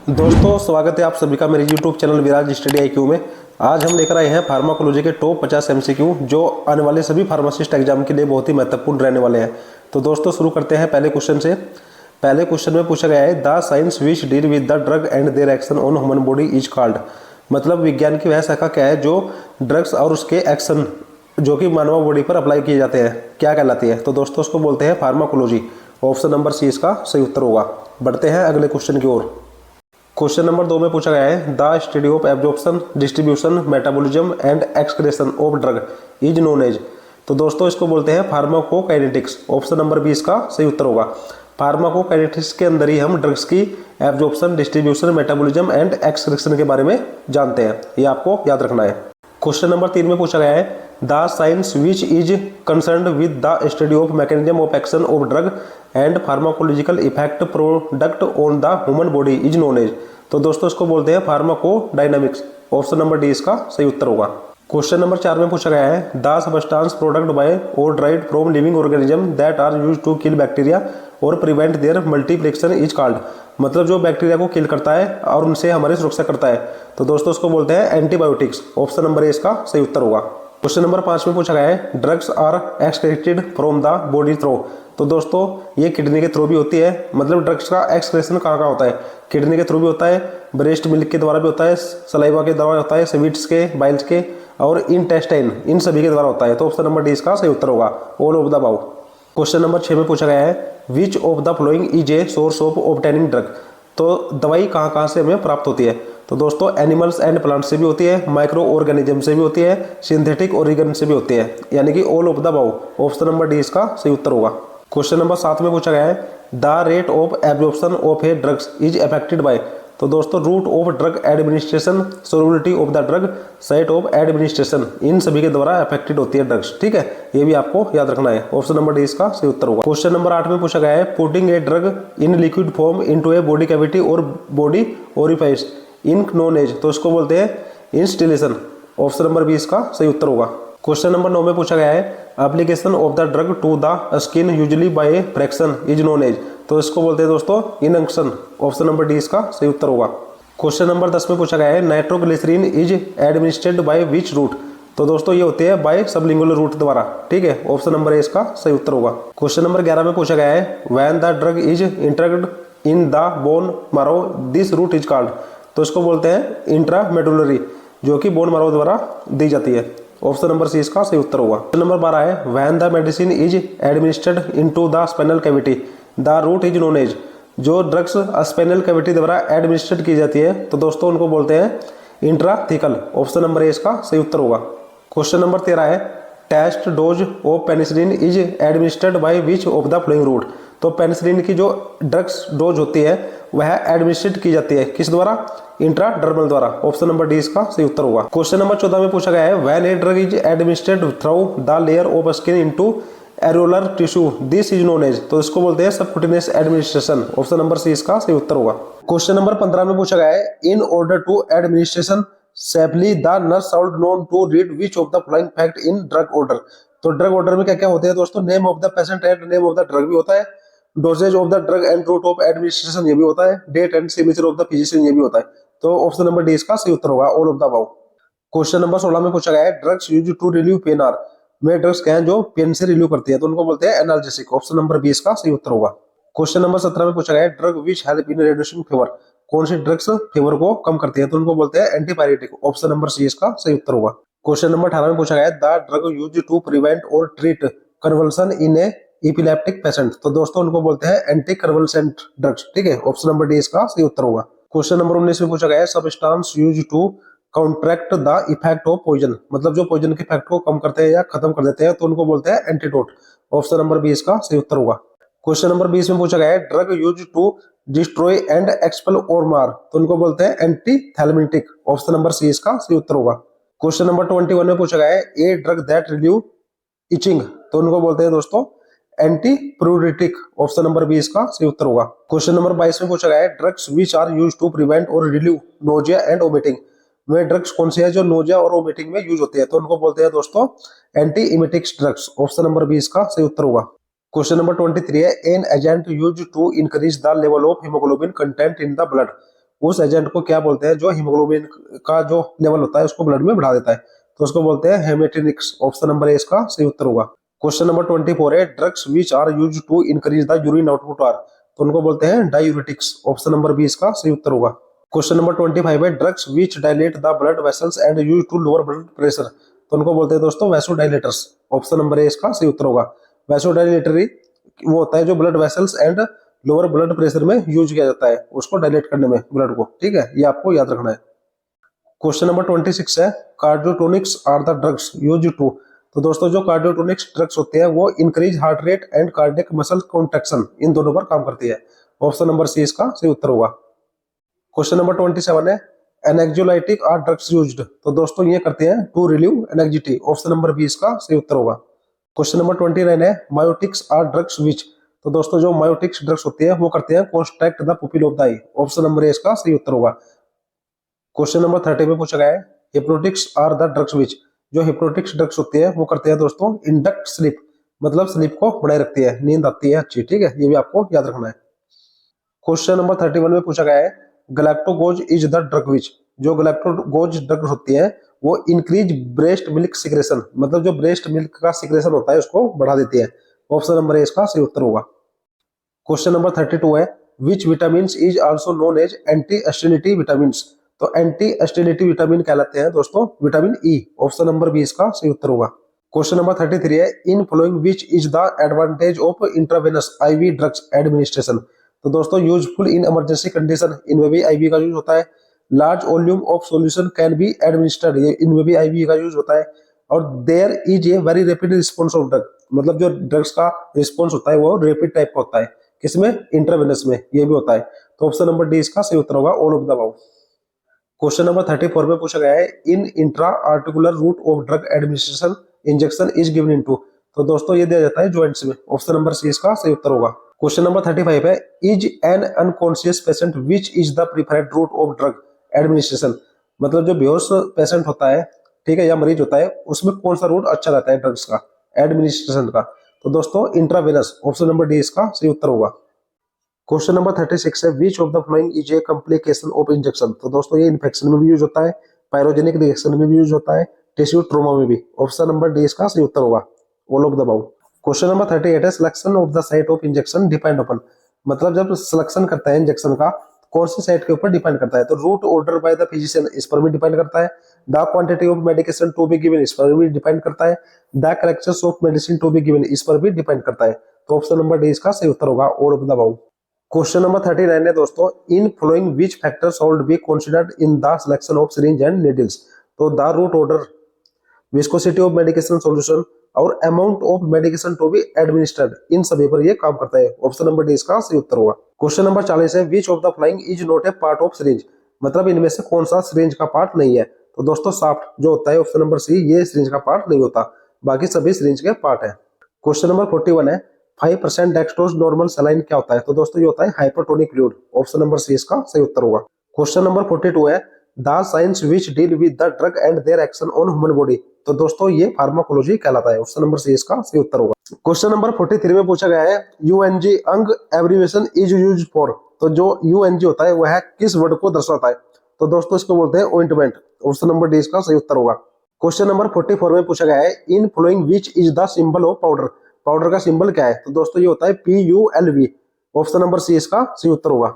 दोस्तों स्वागत है आप सभी का मेरे YouTube चैनल विराज स्टडी IQ में। आज हम लेकर आए हैं फार्माकोलॉजी के टॉप 50 MCQ जो आने वाले सभी फार्मासिस्ट एग्जाम के लिए बहुत ही महत्वपूर्ण रहने वाले हैं। तो दोस्तों शुरू करते हैं पहले क्वेश्चन से। पहले क्वेश्चन में पूछा गया है the science which deal with the drug and their action on human body is called. मतलब विज्ञान की वह शाखा क्या है जो ड्रग्स और उसके एक्शन जो कि मानव बॉडी पर अप्लाई किए जाते हैं क्या कहलाती है। तो दोस्तों उसको बोलते हैं फार्माकोलॉजी। ऑप्शन नंबर सी इसका सही उत्तर होगा। बढ़ते हैं अगले क्वेश्चन की ओर। क्वेश्चन नंबर 2 में पूछा गया है the study of absorption distribution metabolism and excretion of drug is known as. तो दोस्तों इसको बोलते हैं फार्माकोकाइनेटिक्स। ऑप्शन नंबर बी इसका सही उत्तर होगा। फार्माकोकाइनेटिक्स के अंदर ही हम ड्रग्स की absorption distribution metabolism and excretion के बारे में जानते हैं, ये आपको याद रखना है। क्वेश्चन नंबर 3 में पूछा गया है the science which is concerned with the study of mechanism of action of drug and pharmacological effect product on the human body is known as. तो दोस्तों इसको बोलते हैं फार्माकोडायनामिक्स। ऑप्शन नंबर डी इसका सही उत्तर होगा। क्वेश्चन नंबर 4 में पूछा गया है the substance product by or dried from living organism that are used to kill bacteria or prevent their multiplication is called. मतलब जो बैक्टीरिया को किल करता है और उनसे हमारी सुरक्षा करता है। तो दोस्तों उसको बोलते हैं एंटीबायोटिक्स। ऑप्शन नंबर ए इसका सही उत्तर होगा। क्वेश्चन नंबर 5 में पूछा गया है drugs are excreted from the body through. तो दोस्तों ये किडनी के थ्रू भी होती है। मतलब ड्रग्स का एक्सक्रेशन कहाँ कहाँ होता है, किडनी के थ्रू भी होता है, ब्रेस्ट मिल्क के द्वारा भी होता है, सलाइवा के द्वारा होता है, स्वीट्स के, बाइल्स के और इंटेस्टाइन, इन सभी के द्वारा होता है। तो ऑप्शन नंबर डी इसका सही उत्तर होगा, all of the above. Question number 6 में पूछा गया है विच of the following is a source of obtaining drug. तो दवाई कहाँ कहाँ से हमें प्राप्त होती है। तो दोस्तों एनिमल्स एंड प्लांट से भी होती है, माइक्रो ऑर्गेनिज्म से भी होती है, सिंथेटिक ऑर्गेन से भी होती है, यानी कि all of the above. Option number D इसका सही उत्तर होगा। क्वेश्चन नंबर 7 में पूछा गया है the rate of absorption of a drugs is affected by. तो दोस्तों route of drug administration, solubility of the drug, site of administration, इन सभी के द्वारा अफेक्टेड होती है ड्रग्स। ठीक है, ये भी आपको याद रखना है। ऑप्शन नंबर डी इसका सही उत्तर होगा। क्वेश्चन नंबर 8 में पूछा गया है putting a drug in liquid form into a body cavity or body orifice in known as. तो इसको बोलते हैं इंस्टिलेशन। ऑप्शन नंबर बी इसका सही उत्तर होगा। क्वेश्चन नंबर 9 में पूछा गया है application of the drug to the skin usually by friction is known as. तो इसको बोलते हैं दोस्तों इनक्शन। ऑप्शन नंबर डी इसका सही उत्तर होगा। क्वेश्चन नंबर 10 में पूछा गया है nitroglycerin is administered by which route. तो दोस्तों ये होते हैं बाय सबलिंगुअल रूट द्वारा। ठीक है, ऑप्शन नंबर ए इसका सही उत्तर होगा। क्वेश्चन नंबर 11 में पूछा गया है when the drug is entered in the bone marrow this route is called. तो इसको बोलते हैं इंट्रामेडुलरी, जो कि बोन मारो द्वारा दी जाती है। ऑप्शन नंबर सी इसका सही उत्तर होगा। क्वेश्चन नंबर 12 है when the medicine is administered into the spinal cavity the route is known as. जो ड्रग्स स्पाइनल कैविटी द्वारा एडमिनिस्ट्रेट की जाती है तो दोस्तों उनको बोलते हैं इंट्राथिकल। ऑप्शन नंबर ए इसका सही उत्तर होगा। क्वेश्चन नंबर 13 है test dose of penicillin is administered by which of the following route. तो पेनिसिलिन की जो ड्रग्स डोज होती है वह एडमिनिस्ट्रेट की जाती है किस द्वारा, इंट्राडर्मल द्वारा। ऑप्शन नंबर डी इसका सही उत्तर होगा। क्वेश्चन नंबर 14 में पूछा गया है when a drug is administered through the layer of skin into areolar tissue this is known as. तो इसको बोलते हैं subcutaneous administration. Option number C इसका सही उत्तर होगा। क्वेश्चन नंबर 15 में पूछा गया है in order to administration safely the nurse should known to read which of the following fact in drug order. तो ड्रग ऑर्डर में क्या क्या होते हैं दोस्तों, name of the patient and name of the drug भी होता है, dosages of the drug and route of administration ये भी होता है, date and signature of the physician ये भी होता है। तो ऑप्शन नंबर डी इसका सही उत्तर होगा, all of the above. Question number 16 में पूछा गया है drugs used to relieve pain are. में ड्रग्स क्या हैं जो पेन से रिलीव करती है तो उनको बोलते हैं एनाल्जेसिक। ऑप्शन नंबर बी इसका सही उत्तर होगा। क्वेश्चन नंबर 17 में पूछा गया है drug which help in reducing fever. कौन सी ड्रग्स फीवर को कम करती है तो उनको बोलते हैं एंटीपायरेटिक। ऑप्शन नंबर सी इसका सही उत्तर होगा। क्वेश्चन नंबर 18 में पूछा गया है the drug used to prevent और treat convulsion in a epileptic patient. तो दोस्तों उनको बोलते हैं एंटी कन्वल्सेंट ड्रग्स। ठीक है, ऑप्शन नंबर डी इसका सही उत्तर होगा। क्वेश्चन नंबर 19 में पूछा गया है substance used to counteract the effect of poison. मतलब जो पॉइजन के इफेक्ट को कम करते हैं या खत्म कर देते हैं तो उनको बोलते हैं एंटीडोट। ऑप्शन नंबर बी इसका सही उत्तर होगा। क्वेश्चन नंबर 20 में पूछा गया है drug used to destroy and expel और मार तो उनको बोलते हैं एंटीथैलेमिटिक। ऑप्शन नंबर सी इसका सही उत्तर होगा। क्वेश्चन नंबर 21 में पूछा गया है a drug that relieve itching तो उनको बोलते हैं दोस्तों एंटीप्यूरिटिक। ऑप्शन नंबर बी इसका सही उत्तर होगा। क्वेश्चन नंबर 22 में पूछा गया है drugs which are used to prevent or relieve nausea and vomiting. वे ड्रग्स कौन से हैं जो नोजिया और वोमिटिंग में यूज होते हैं तो उनको बोलते हैं दोस्तों anti emetics drugs. Option number B इसका सही उत्तर होगा। क्वेश्चन नंबर 23 है an agent used to increase the level of haemoglobin content in the blood. उस एजेंट को क्या बोलते हैं, जो हीमोग्लोबिन का जो लेवल होता है उसको ब्लड में बढ़ा देता है, तो उसको बोलते हैं हेमेटिनिक्स। ऑप्शन नंबर ए इसका सही उत्तर होगा। क्वेश्चन नंबर 24 है drugs which are used to increase the urine output are, तो उनको बोलते हैं डायूरेटिक्स। ऑप्शन नंबर बी इसका सही उत्तर होगा। क्वेश्चन नंबर 25 है drugs which dilate the blood vessels and use to lower blood pressure, तो उनको बोलते हैं दोस्तों वैसोडाइलेटर्स। ऑप्शन नंबर ए इसका सही उत्तर होगा। वैसोडाइलेटरी वो होता है जो blood vessels and lower blood pressure में यूज किया जाता है, उसको डायलेट करने में ब्लड को, ठीक है, ये आपको याद रखना है। क्वेश्चन नंबर 26 है cardiotonics are the drugs use to, तो दोस्तों जो कार्डियोटोनिक्स ड्रग्स होते हैं वो increase heart rate and cardiac muscle contraction, इन दोनों पर काम करती है। ऑप्शन नंबर सी इसका सही उत्तर होगा। क्वेश्चन नंबर 27 है एनेक्जोलाइटिक आर ड्रग्स यूज्ड, तो दोस्तों ये करते हैं to relieve anxiety. Option number B इसका सही उत्तर होगा। क्वेश्चन नंबर 29 है मायोटिक्स आर ड्रग्स विच, तो दोस्तों जो मायोटिक्स ड्रग्स होते हैं वो करते हैं constrict the pupil of the eye. Option number A इसका सही उत्तर होगा। क्वेश्चन नंबर 30 में पूछा गया है hypnotics are the drugs which, जो हिप्नोटिक्स ड्रग्स होते हैं वो करते हैं दोस्तों इंडक्ट स्लीप, मतलब स्लीप को बनाए रखती है, नींद आती है अच्छी, ठीक है, ये भी आपको याद रखना है। क्वेश्चन नंबर 31 में पूछा गया है गैलेक्टोगोज इज द ड्रग विच, जो गैलेक्टोगोज ड्रग होती है वो इंक्रीज ब्रेस्ट मिल्क सिक्रेशन, मतलब जो ब्रेस्ट मिल्क का सिक्रेशन होता है उसको बढ़ा देती है। ऑप्शन नंबर ए इसका सही उत्तर होगा। क्वेश्चन नंबर 32 है which vitamin is also known as anti sterility vitamin, तो एंटी एस्टिलिटी विटामिन कहलाते हैं दोस्तों vitamin E. Option number B इसका सही उत्तर होगा। क्वेश्चन नंबर 33 है in following which is the advantage of intravenous IV drugs administration, तो दोस्तों यूजफुल इन इमरजेंसी कंडीशन, इनमें भी आईवी का यूज होता है। Large volume of solution can be administered, इनमें भी आईवी का यूज होता है। और there is a very rapid response of drug, मतलब जो ड्रग्स का रिस्पॉन्स होता है वो रैपिड टाइप का होता है, किसमें, इंट्रावेनस में, ये भी होता है। तो ऑप्शन नंबर डी इसका सही उत्तर होगा, all of the above. Question number 34 में पूछा गया है in intra articular route of drug administration injection is given into, तो दोस्तों ये दिया जाता है जॉइंट्स में। ऑप्शन नंबर सी इसका सही उत्तर होगा। क्वेश्चन नंबर 35 है is an unconscious patient which is the preferred route of drug administration, मतलब जो बेहोश पेशेंट होता है, ठीक है, या मरीज होता है, उसमें कौन सा रूट अच्छा रहता है ड्रग्स का एडमिनिस्ट्रेशन का, तो दोस्तों इंट्रावेनस। ऑप्शन नंबर डी इसका सही उत्तर होगा। क्वेश्चन नंबर 36 है विच of the following is a complication of injection, तो दोस्तों ये इन्फेक्शन में भी यूज होता है, पायरोजेनिक रिएक्शन में भी यूज होता है, टिश्यू ट्रोमा में भी। ऑप्शन नंबर डी इसका सही उत्तर होगा, all of the above. Question number 38 है selection of the site of injection depend upon, मतलब जब सिलेक्शन करता है इंजेक्शन का कौन से साइट के ऊपर डिपेंड करता है, तो route order by the physician इस पर भी डिपेंड करता है। The quantity of medication to be given इस पर भी डिपेंड करता है। The collections of medicine to be given इस पर भी डिपेंड करता है। तो ऑप्शन नंबर डी इसका सही उत्तर होगा, all of the above. Question number 39 है दोस्तों in following which factor should be considered in the selection of syringe and needles, तो the route order, viscosity of medication solution और amount of medication to be administered, इन सभी पर ये काम करता है। ऑप्शन नंबर डी इसका सही उत्तर होगा। क्वेश्चन नंबर 40 है विच of the following is not a part of syringe, मतलब इनमें से कौन सा सिरिंज का पार्ट नहीं है, तो दोस्तों साफ्ट जो होता है ऑप्शन नंबर सी, ये सिरिंज का पार्ट नहीं होता, बाकी सभी सिरिंज के पार्ट है। क्वेश्चन नंबर 41 है 5% डेक्सट्रोज नॉर्मल सलाइन क्या होता है, तो दोस्तों ये होता है hypertonic fluid. Option number C इसका सही उत्तर होगा। क्वेश्चन नंबर 42 है the science which deal with the drug and their action on human body, तो दोस्तों ये फार्माकोलॉजी कहलाता है। ऑप्शन नंबर सी इसका सही उत्तर होगा। क्वेश्चन नंबर 43 में पूछा गया है यूएनजी अंग एब्रिविएशन इज यूज्ड फॉर, तो जो यूएनजी होता है वह किस वर्ड को दर्शाता है, तो दोस्तों इसको बोलते हैं ऑइंटमेंट। ऑप्शन नंबर डी इसका सही उत्तर होगा। क्वेश्चन नंबर 44 में पूछा गया है in following which is the symbol of powder, powder का सिंबल क्या है, तो दोस्तों ये होता है PULV। ऑप्शन नंबर सी इसका सही उत्तर होगा।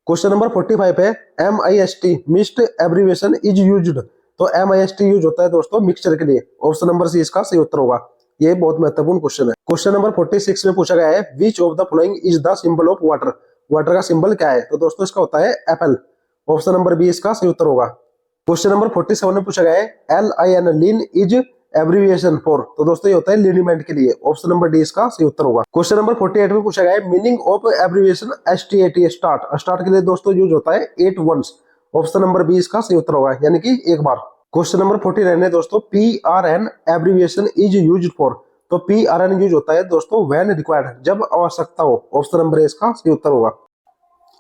क्वेश्चन नंबर 45 है MIST mixed abbreviation is used, तो MIST यूज होता है दोस्तों मिक्सचर के लिए। ऑप्शन नंबर सी इसका सही उत्तर होगा, ये बहुत महत्वपूर्ण क्वेश्चन है। क्वेश्चन नंबर 46 में पूछा गया है विच of the following is the symbol of water, water का सिंबल क्या है, तो दोस्तों इसका होता है एप्पल। ऑप्शन नंबर बी इसका सही उत्तर होगा। क्वेश्चन नंबर 47 में पूछा गया है LIN lean is abbreviation for, तो दोस्तों ये होता है लिनीमेंट के लिए। ऑप्शन नंबर डी इसका सही उत्तर होगा। क्वेश्चन नंबर 48 में पूछा गया है meaning of abbreviation STAT start, start के लिए दोस्तों यूज होता है 8 वंस। ऑप्शन नंबर बी इसका सही उत्तर होगा, यानी कि एक बार। क्वेश्चन नंबर 49 है दोस्तों PRN abbreviation is used for, तो PRN यूज होता है दोस्तों व्हेन रिक्वायर्ड, जब आवश्यकता हो। ऑप्शन नंबर ए इसका सही उत्तर होगा।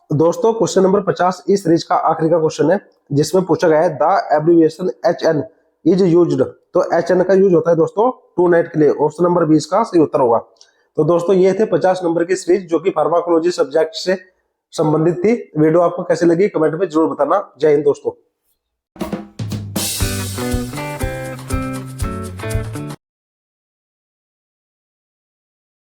दोस्तों क्वेश्चन नंबर 50 इस सीरीज का आखिरी का क्वेश्चन है, जिसमें पूछा गया है the abbreviation HN is used, तो HN का यूज होता है दोस्तों टू नाइट के लिए। ऑप्शन नंबर 20 का सही उत्तर होगा। तो दोस्तों ये थे 50 नंबर की सीरीज जो कि फार्माकोलॉजी सब्जेक्ट से संबंधित थी। वीडियो आपको कैसी लगी कमेंट में जरूर बताना। जय हिंद दोस्तों।